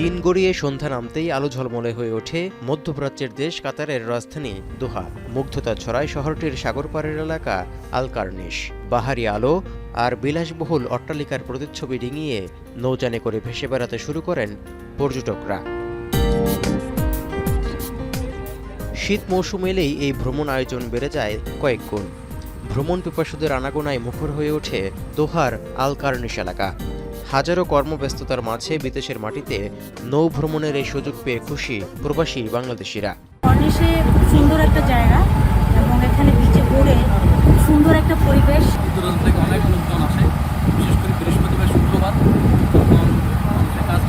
দিন গড়িয়ে সন্ধ্যা নামতেই আলো ঝলমলে হয়ে ওঠে মধ্যপ্রাচ্যের দেশ কাতারের রাজধানী দোহা। মুগ্ধতা ছড়ায় শহরটির সাগরপাড়ের এলাকা আল কার্নিশ। বাহারি আলো আর বিলাসবহুল অট্টালিকার প্রতিচ্ছবি ডিঙিয়ে নৌযানে করে ভেসে বেড়াতে শুরু করেন পর্যটকরা। শীত মৌসুম এলেই এই ভ্রমণ আয়োজন বেড়ে যায় কয়েক গুণ। ভ্রমণ পিপাসুদের আনাগোনায় মুখর হয়ে ওঠে দোহার আল কার্নিশ এলাকা। হাজারো কর্মব্যস্ততার মাঝে বিদেশের মাটিতে নৌ ভ্রমণের এই সুযোগ পেয়ে খুশি প্রবাসী বাংলাদেশিরা। কর্নিশে খুব সুন্দর একটা জায়গা এবং এখানে বিচে ঘুরে খুব সুন্দর একটা পরিবেশ। দূরান্ত থেকে অনেক লোকজন আসে, বিশেষ করে বৃহস্পতিবার শুক্রবার যখন মানুষের কাজ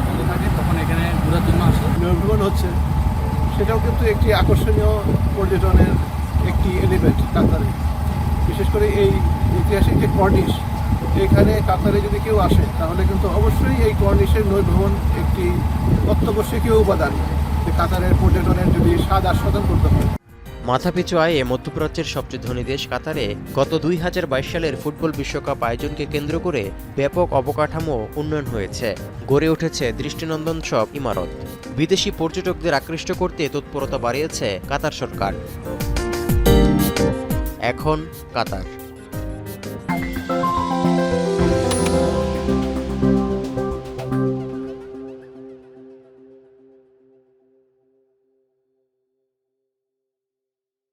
বন্ধ থাকে তখন এখানে ঘোরার জন্য আসে। নৌ ভ্রমণ হচ্ছে, সেটাও কিন্তু একটি আকর্ষণীয় পর্যটনের একটি এলিমেন্ট কাতারে। বিশেষ করে এই ঐতিহাসিক যে কর্নিশ, এখানে কাতারে যদি কেউ আসে তাহলে কিন্তু অবশ্যই এই কর্নিশের নৌ ভ্রমণ একটি অত্যাবশ্যকীয় উপাদান, যে কাতারের পর্যটনের যদি স্বাদ আস্বাদন করতে হয়। মাথাপিছু আয়ে মধ্যপ্রাচ্যের সবচেয়ে ধনী দেশ কাতারে গত 2022 সালের ফুটবল বিশ্বকাপ আয়োজনকে কেন্দ্র করে ব্যাপক অবকাঠামো উন্নয়ন হয়েছে। গড়ে উঠেছে দৃষ্টিনন্দন সব ইমারত। বিদেশি পর্যটকদের আকৃষ্ট করতে তৎপরতা বাড়িয়েছে কাতার সরকার। এখন কাতার